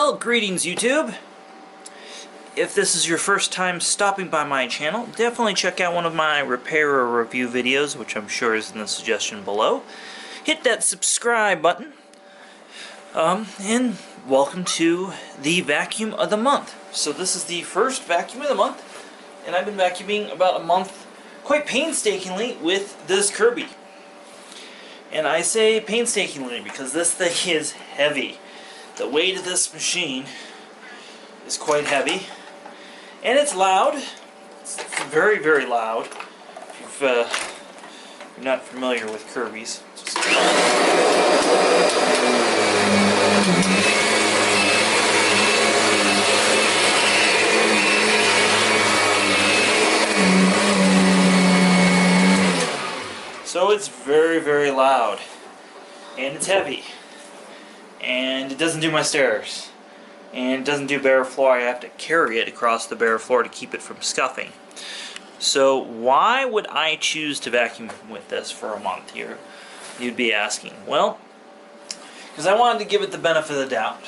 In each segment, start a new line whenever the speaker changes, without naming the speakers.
Well, greetings YouTube. If this is your first time stopping by my channel, definitely check out one of my repair or review videos, which I'm sure is in the suggestion below. Hit that subscribe button. And welcome to the vacuum of the month. So this is the first vacuum of the month, and I've been vacuuming about a month quite painstakingly with this KIrby. And I say painstakingly because this thing is heavy. The weight of this machine is quite heavy, and it's loud. It's very, very loud. If you're not familiar with KIrbys, so it's very, very loud, and it's heavy, and it doesn't do my stairs. And it doesn't do bare floor. I have to carry it across the bare floor to keep it from scuffing. So why would I choose to vacuum with this for a month here? You'd be asking. Well, because I wanted to give it the benefit of the doubt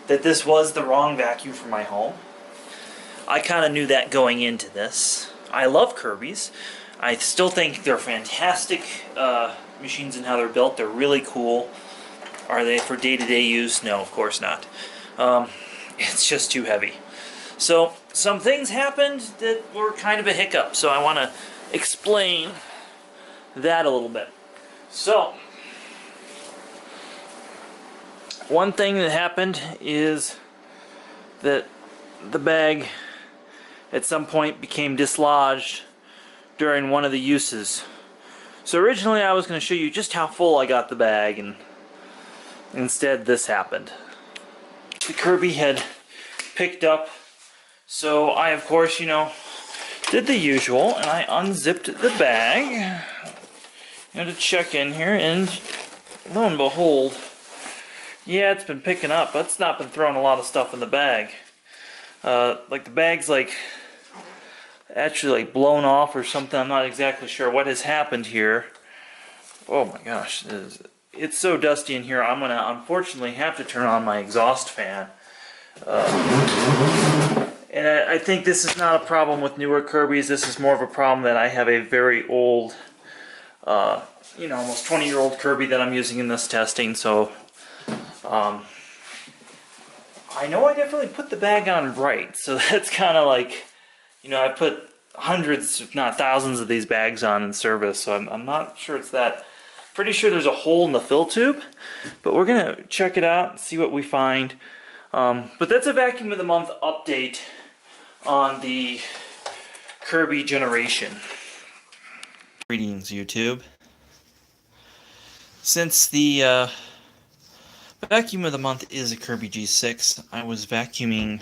that this was the wrong vacuum for my home. I kind of knew that going into this. I love KIrbys. I still think they're fantastic machines in how they're built. They're really cool. Are they for day-to-day use? No, of course not. It's just too heavy. So some things happened that were kind of a hiccup, so I want to explain that a little bit. So one thing that happened is that the bag at some point became dislodged during one of the uses. So originally I was going to show you just how full I got the bag, and instead this happened. The KIrby had picked up, so I of course, did the usual, and I unzipped the bag to check in here, and lo and behold, yeah, it's been picking up, but it's not been throwing a lot of stuff in the bag. Like the bag's actually blown off or something. I'm not exactly sure what has happened here. Oh my gosh, it's so dusty in here. I'm gonna unfortunately have to turn on my exhaust fan. And I think this is not a problem with newer KIrbys. This is more of a problem that I have a very old, almost 20-year-old KIrby that I'm using in this testing. So I know I definitely put the bag on right. So that's kind of like, I put hundreds, if not thousands, of these bags on in service. So I'm not sure it's that. Pretty sure there's a hole in the fill tube, but we're gonna check it out and see what we find. But that's a vacuum of the month update on the KIrby generation. Greetings YouTube. Since the vacuum of the month is a KIrby G6, I was vacuuming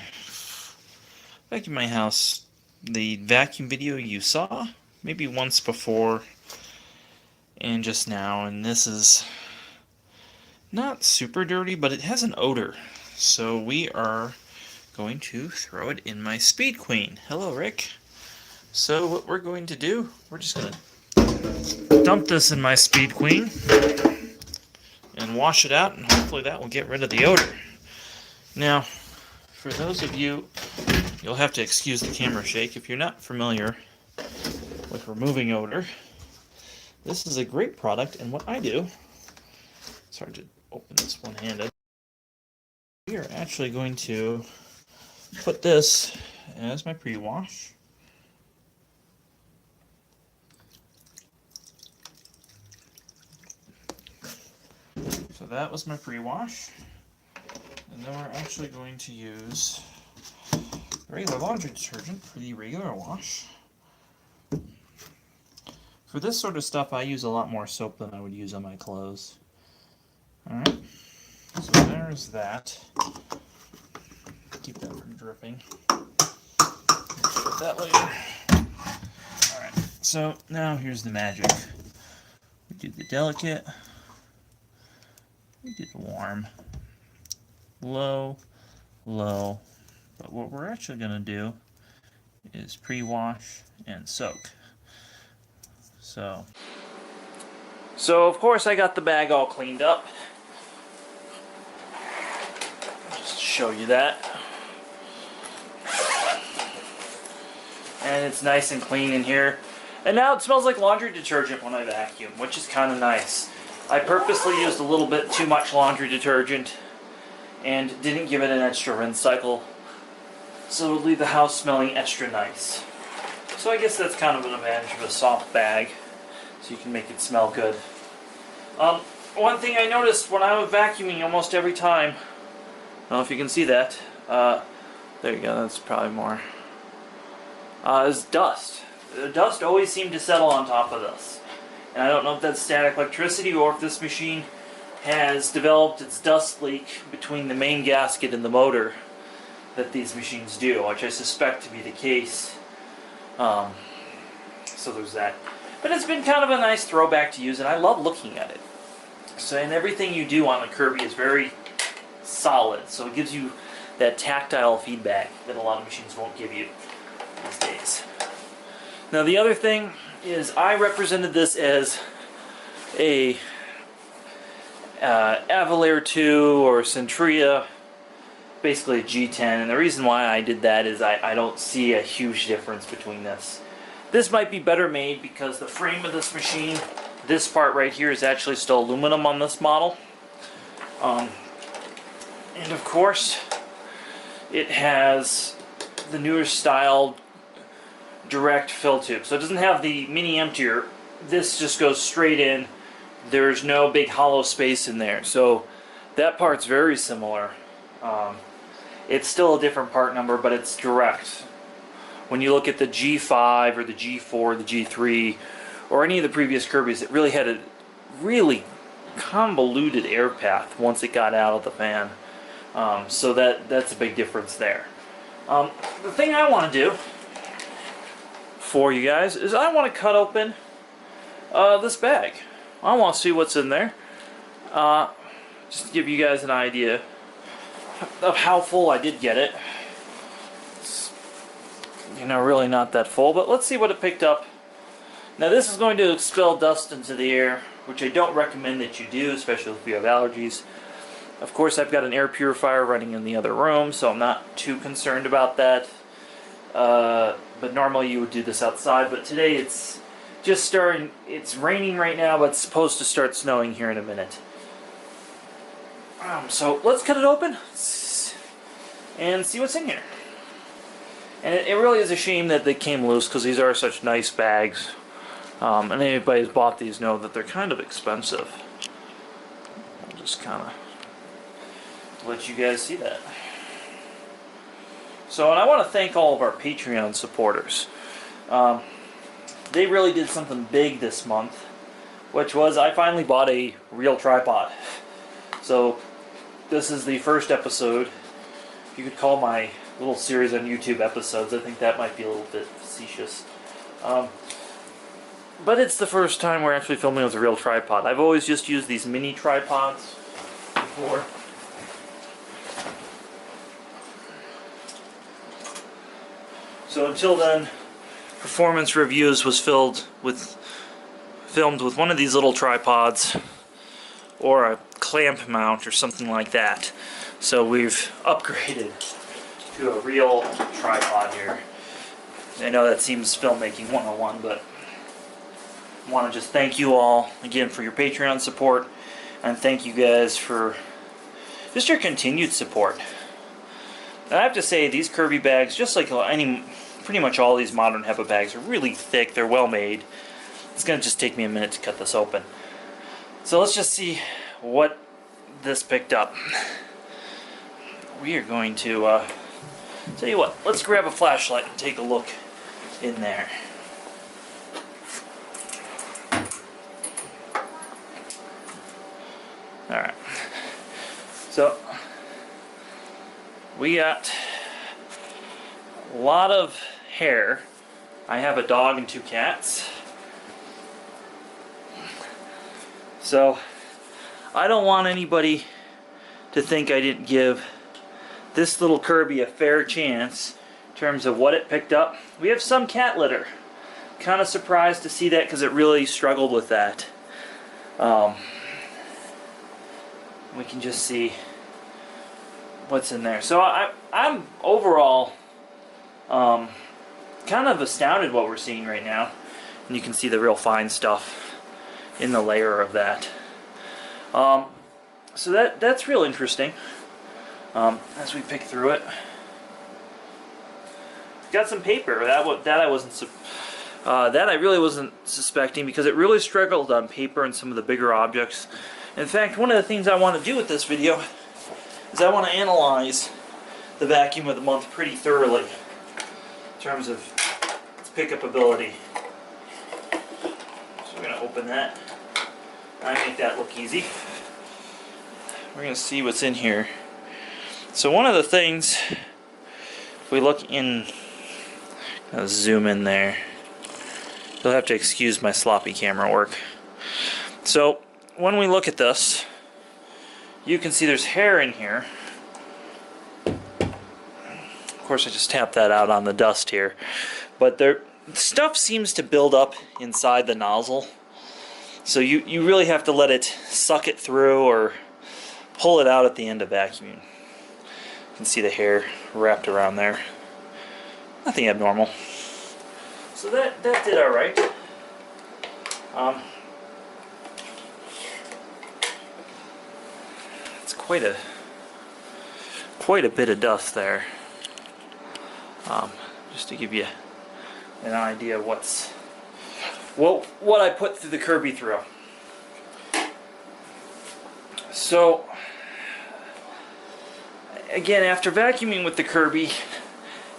my house. The vacuum video you saw maybe once before and just now, and this is not super dirty, but it has an odor, so we are going to throw it in my Speed Queen. Hello, Rick. So what we're going to do, we're just going to dump this in my Speed Queen and wash it out, and hopefully that will get rid of the odor. Now, for those of you, you'll have to excuse the camera shake if you're not familiar with removing odor. This is a great product, and what I do, it's hard to open this one-handed. We are actually going to put this as my pre-wash. So that was my pre-wash, and then we're actually going to use regular laundry detergent for the regular wash. For this sort of stuff, I use a lot more soap than I would use on my clothes. Alright, so there's that. Keep that from dripping. Put that later. Alright, so now here's the magic. We did the delicate. We did the warm. Low, low. But what we're actually going to do is pre-wash and soak. So of course I got the bag all cleaned up. Just show you that. And it's nice and clean in here. And now it smells like laundry detergent when I vacuum, which is kind of nice. I purposely used a little bit too much laundry detergent and didn't give it an extra rinse cycle, so it would leave the house smelling extra nice. So I guess that's kind of an advantage of a soft bag, so you can make it smell good. One thing I noticed when I was vacuuming almost every time, I don't know if you can see that, there you go, that's probably more, is dust. The dust always seemed to settle on top of this. And I don't know if that's static electricity or if this machine has developed its dust leak between the main gasket and the motor that these machines do, which I suspect to be the case. So there's that. But it's been kind of a nice throwback to use, and I love looking at it. So, and everything you do on the Kirby is very solid, so it gives you that tactile feedback that a lot of machines won't give you these days. Now the other thing is I represented this as a Avalair 2 or Centuria, basically a G10, and the reason why I did that is I don't see a huge difference between this. This might be better made because the frame of this machine, this part right here, is actually still aluminum on this model. And of course, it has the newer style direct fill tube. So it doesn't have the mini emptier. This just goes straight in. There's no big hollow space in there. So that part's very similar. It's still a different part number, but it's direct. When you look at the G5 or the G4, the G3, or any of the previous Kirbys, it really had a really convoluted air path once it got out of the fan. So that's a big difference there. The thing I want to do for you guys is I want to cut open this bag. I want to see what's in there. Just to give you guys an idea of how full I did get it. It's, really not that full, but let's see what it picked up. Now this is going to expel dust into the air, which I don't recommend that you do, especially if you have allergies. Of course, I've got an air purifier running in the other room, so I'm not too concerned about that. But normally you would do this outside, but today it's just starting. It's raining right now, but it's supposed to start snowing here in a minute. So let's cut it open and see what's in here. And it really is a shame that they came loose, because these are such nice bags. And anybody who's bought these know that they're kind of expensive. I'll just kind of let you guys see that. So, and I want to thank all of our Patreon supporters. They really did something big this month, which was I finally bought a real tripod. So, this is the first episode. You could call my little series on YouTube episodes. I think that might be a little bit facetious. But it's the first time we're actually filming with a real tripod. I've always just used these mini tripods before. So until then, Performance Reviews was filmed with one of these little tripods or a clamp mount or something like that. So we've upgraded to a real tripod here. I know that seems filmmaking 101, but I want to just thank you all again for your Patreon support, and thank you guys for just your continued support. And I have to say, these Kirby bags, just like pretty much all these modern HEPA bags, are really thick. They're well made. It's going to just take me a minute to cut this open. So let's just see what this picked up. We are going to, tell you what, let's grab a flashlight and take a look in there. Alright. So, we got a lot of hair. I have a dog and 2 cats. So, I don't want anybody to think I didn't give this little Kirby a fair chance in terms of what it picked up. We have some cat litter. Kind of surprised to see that because it really struggled with that. We can just see what's in there. So I'm overall kind of astounded what we're seeing right now, and you can see the real fine stuff in the layer of that. So that's real interesting. As we pick through it, got some paper that I really wasn't suspecting, because it really struggled on paper and some of the bigger objects. In fact, one of the things I want to do with this video is I want to analyze the vacuum of the month pretty thoroughly in terms of its pickup ability. So we're going to open that. I make that look easy. We're going to see what's in here. So one of the things, if we look in, I'll zoom in there. You'll have to excuse my sloppy camera work. So when we look at this, you can see there's hair in here. Of course, I just tapped that out on the dust here. But stuff seems to build up inside the nozzle. So you really have to let it suck it through or pull it out at the end of vacuuming. You can see the hair wrapped around there. Nothing abnormal. So that did all right. It's quite a bit of dust there. Just to give you an idea of what I put through the KIrby through. So again, after vacuuming with the KIrby,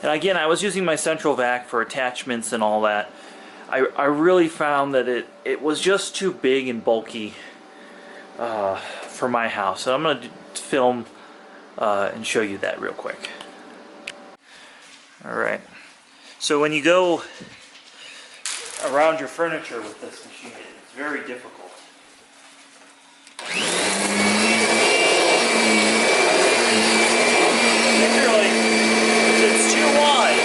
and again, I was using my central vac for attachments and all that, I really found that it was just too big and bulky for my house. So I'm going to film and show you that real quick. Alright, so when you go around your furniture with this machine, it's very difficult. Particularly if it's too wide.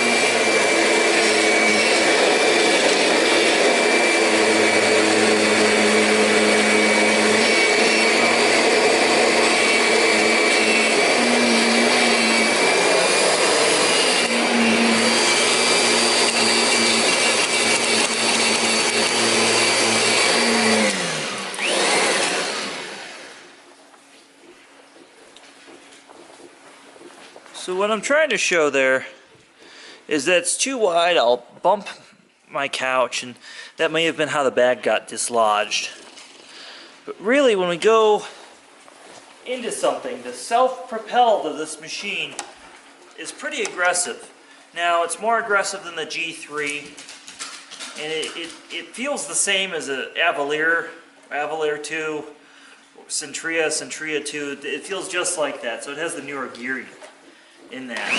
So what I'm trying to show there is that it's too wide. I'll bump my couch, and that may have been how the bag got dislodged. But really, when we go into something, the self-propelled of this machine is pretty aggressive. Now, it's more aggressive than the G3, and it feels the same as a Avalier 2, Centria 2. It feels just like that, so it has the newer gearing in that.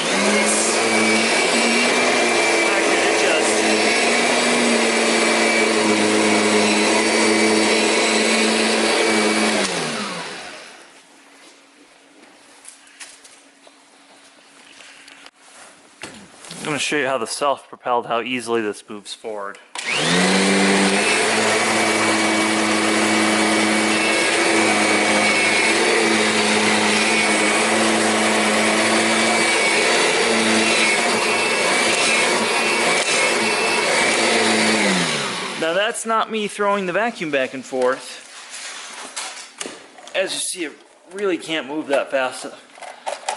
I'm going to show you how the self-propelled, how easily this moves forward. Now that's not me throwing the vacuum back and forth. As you see, it really can't move that fast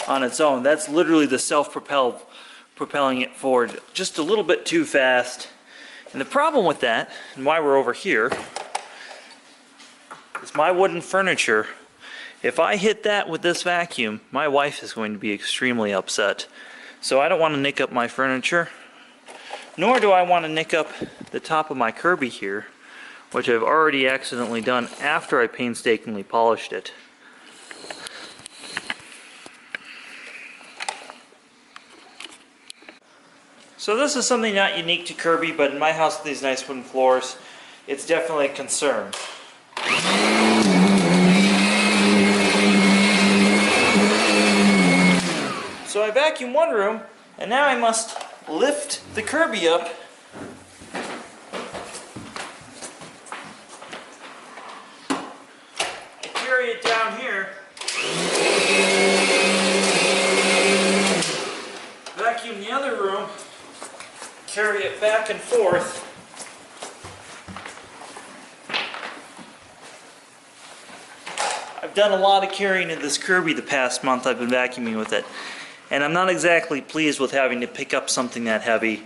on its own. That's literally the self-propelled propelling it forward just a little bit too fast. And the problem with that, and why we're over here, is my wooden furniture. If I hit that with this vacuum, my wife is going to be extremely upset. So I don't want to nick up my furniture, nor do I want to nick up the top of my KIrby here, which I've already accidentally done after I painstakingly polished it. So this is something not unique to KIrby, but in my house with these nice wooden floors, it's definitely a concern. So I vacuum one room, and now I must lift the KIrby up and carry it down here carry it back and forth. I've done a lot of carrying of this Kirby the past month. I've been vacuuming with it. And I'm not exactly pleased with having to pick up something that heavy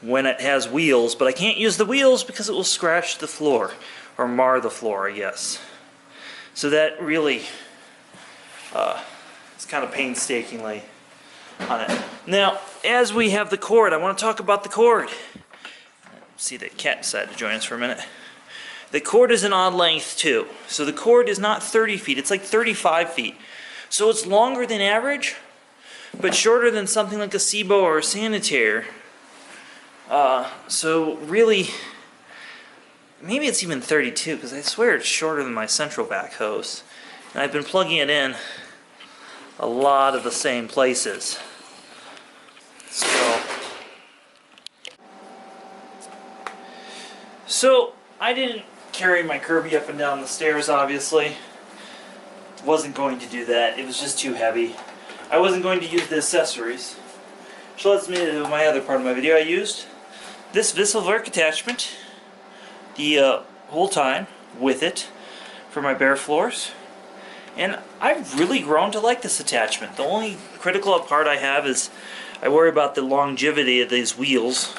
when it has wheels, but I can't use the wheels because it will scratch the floor, or mar the floor, I guess. So that really is kind of painstakingly on it. Now, as we have the cord, I want to talk about the cord. See, the cat decided to join us for a minute. The cord is an odd length too. So the cord is not 30 feet, it's like 35 feet. So it's longer than average, but shorter than something like a SIBO or a Sanitaire. So really, maybe it's even 32, because I swear it's shorter than my central vac hose. And I've been plugging it in a lot of the same places. So I didn't carry my Kirby up and down the stairs, obviously. Wasn't going to do that. It was just too heavy. I wasn't going to use the accessories. Which leads me to my other part of my video. I used this Visselwerk attachment the whole time with it for my bare floors. And I've really grown to like this attachment. The only critical part I have is I worry about the longevity of these wheels.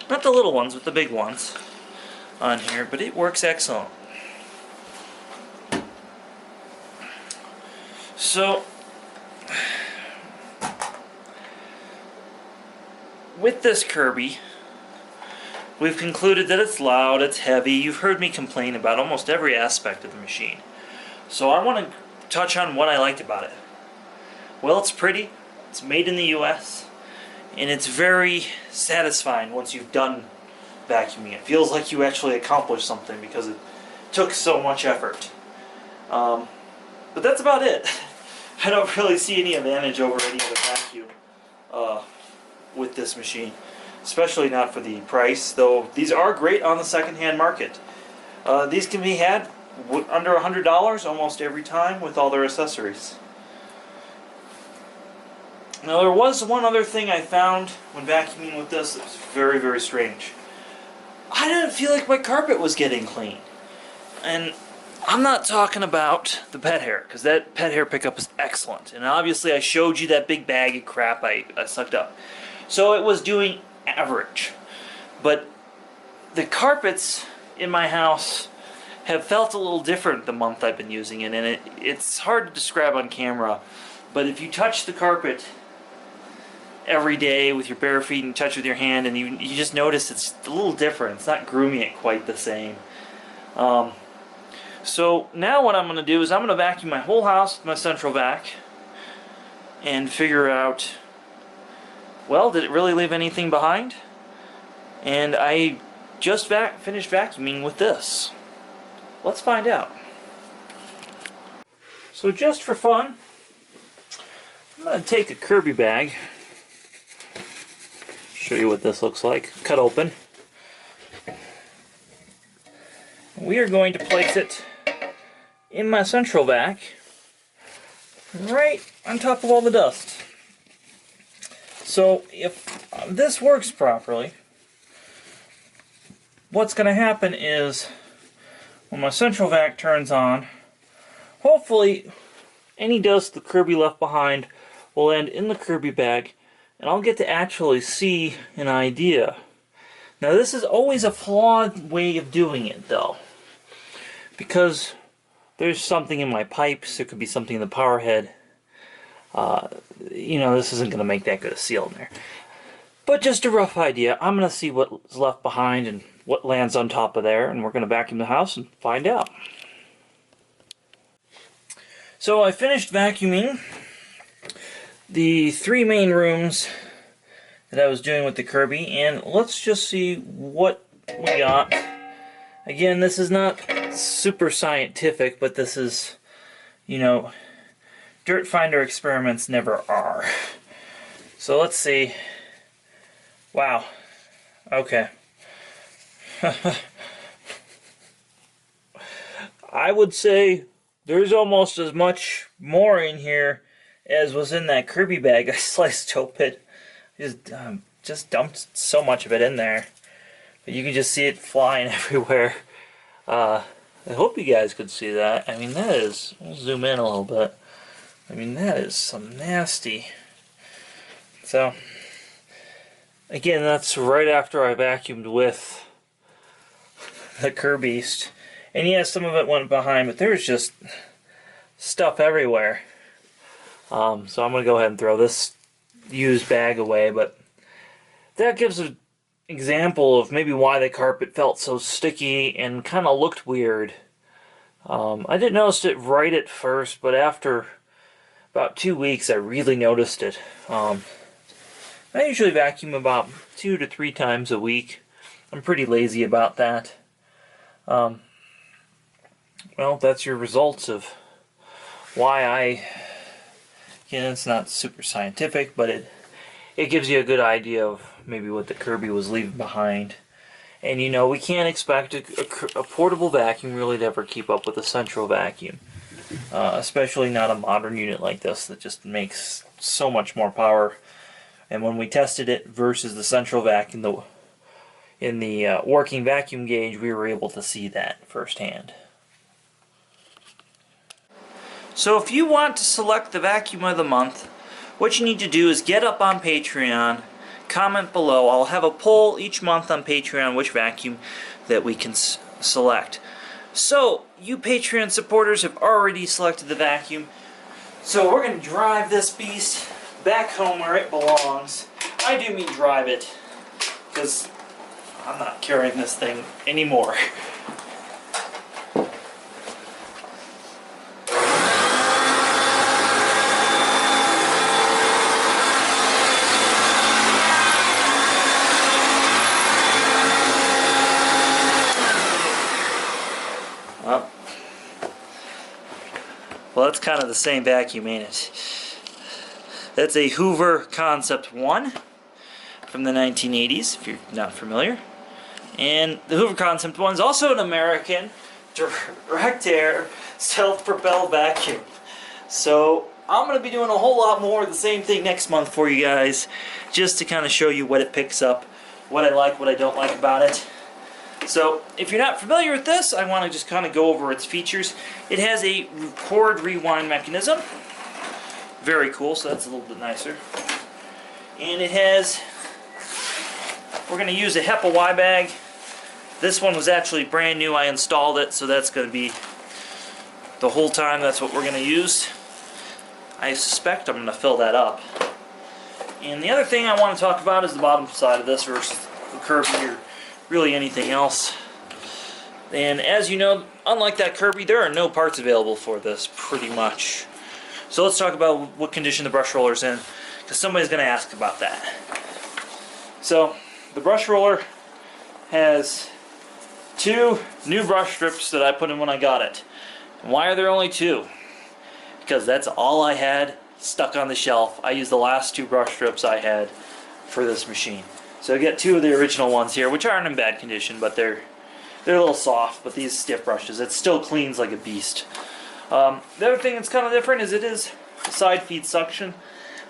Not the little ones, but the big ones on here, but it works excellent. So, with this Kirby, we've concluded that it's loud, it's heavy. You've heard me complain about almost every aspect of the machine. So I want to touch on what I liked about it. Well, it's pretty, it's made in the US, and it's very satisfying once you've done vacuuming. It feels like you actually accomplished something because it took so much effort. But that's about it. I don't really see any advantage over any other vacuum with this machine, especially not for the price, though these are great on the second-hand market. These can be had under $100 almost every time with all their accessories. Now, there was one other thing I found when vacuuming with this that was very, very strange. I didn't feel like my carpet was getting clean. And I'm not talking about the pet hair, because that pet hair pickup is excellent. And obviously I showed you that big bag of crap I sucked up. So it was doing average. But the carpets in my house have felt a little different the month I've been using it. And it's hard to describe on camera. But if you touch the carpet every day with your bare feet and touch with your hand, and you just notice it's a little different. It's not grooming it quite the same. So now what I'm going to do is I'm going to vacuum my whole house with my central vac and figure out, well, did it really leave anything behind? And I just finished vacuuming with this. Let's find out. So just for fun, I'm going to take a Kirby bag. Show you what this looks like. Cut open. We are going to place it in my central vac right on top of all the dust. So if this works properly, what's going to happen is when my central vac turns on, hopefully any dust the Kirby left behind will end in the Kirby bag, and I'll get to actually see an idea. Now, this is always a flawed way of doing it, though, because there's something in my pipes, there could be something in the power head. You know, this isn't going to make that good a seal in there. But just a rough idea. I'm going to see what's left behind and what lands on top of there, and we're going to vacuum the house and find out. So I finished vacuuming the 3 main rooms that I was doing with the Kirby, and let's just see what we got. Again, this is not super scientific, but this is, you know, dirt finder experiments never are. So let's see. Wow. Okay. I would say there's almost as much more in here as was in that Kirby bag I sliced open. Just just dumped so much of it in there. But you can just see it flying everywhere. I hope you guys could see that. I mean, that is, we'll zoom in a little bit. I mean, that is some nasty. So, again, that's right after I vacuumed with the KIrby. And yeah, some of it went behind, but there's just stuff everywhere. So I'm going to go ahead and throw this used bag away, but that gives an example of maybe why the carpet felt so sticky and kind of looked weird. I didn't notice it right at first, but after about 2 weeks I really noticed it. I usually vacuum about 2 to 3 times a week. I'm pretty lazy about that. Well, that's your results of why again, it's not super scientific, but it gives you a good idea of maybe what the KIrby was leaving behind. And you know, we can't expect a portable vacuum really to ever keep up with a central vacuum. Especially not a modern unit like this that just makes so much more power. And when we tested it versus the central vacuum in the working vacuum gauge, we were able to see that firsthand. So if you want to select the vacuum of the month, what you need to do is get up on Patreon, comment below. I'll have a poll each month on Patreon which vacuum that we can select. So, you Patreon supporters have already selected the vacuum. So we're going to drive this beast back home where it belongs. I do mean drive it, because I'm not carrying this thing anymore. Well, that's kind of the same vacuum, ain't it? That's a Hoover Concept 1 from the 1980s, if you're not familiar. And the Hoover Concept 1 is also an American direct air self-propelled vacuum. So I'm going to be doing a whole lot more of the same thing next month for you guys, just to kind of show you what it picks up, what I like, what I don't like about it. So, if you're not familiar with this, I want to just kind of go over its features. It has a record rewind mechanism. Very cool, so that's a little bit nicer. And it has, we're going to use a HEPA Y bag. This one was actually brand new. I installed it, so that's going to be the whole time. That's what we're going to use. I suspect I'm going to fill that up. And the other thing I want to talk about is the bottom side of this versus the KIrby or really anything else. And as you know, unlike that KIrby, there are no parts available for this, pretty much. So let's talk about what condition the brush roller's in, because somebody's going to ask about that. So, the brush roller has 2 new brush strips that I put in when I got it. And why are there only 2? Because that's all I had stuck on the shelf. I used the last 2 brush strips I had for this machine. So I get 2 of the original ones here, which aren't in bad condition, but they're a little soft. But these stiff brushes, it still cleans like a beast. The other thing that's kind of different is it is side feed suction,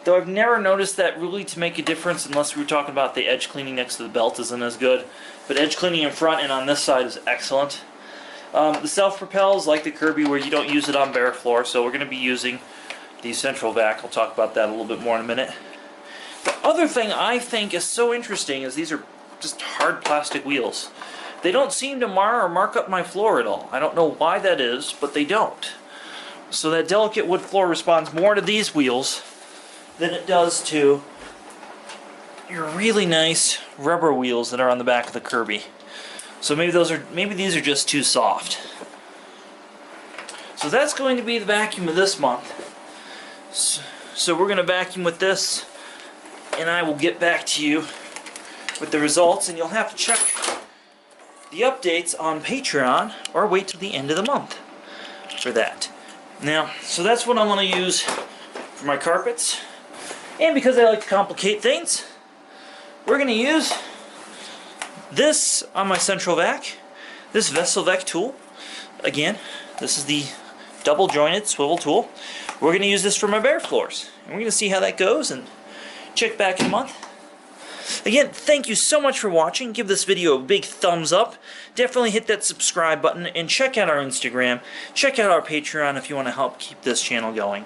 though I've never noticed that really to make a difference unless we were talking about the edge cleaning next to the belt isn't as good. But edge cleaning in front and on this side is excellent. The self-propels, like the KIrby, where you don't use it on bare floor, so we're going to be using the central vac. I'll talk about that a little bit more in a minute. The other thing I think is so interesting is these are just hard plastic wheels. They don't seem to mar or mark up my floor at all. I don't know why that is, but they don't. So that delicate wood floor responds more to these wheels than it does to your really nice rubber wheels that are on the back of the KIrby. So maybe these are just too soft. So that's going to be the vacuum of this month. So we're going to vacuum with this, and I will get back to you with the results, and you'll have to check the updates on Patreon or wait till the end of the month for that. Now, so that's what I'm going to use for my carpets. And because I like to complicate things, we're going to use this on my central vac, this Vessel Vac tool. Again, this is the double jointed swivel tool. We're going to use this for my bare floors. And we're going to see how that goes and check back in a month. Again, thank you so much for watching. Give this video a big thumbs up. Definitely hit that subscribe button and check out our Instagram. Check out our Patreon if you want to help keep this channel going.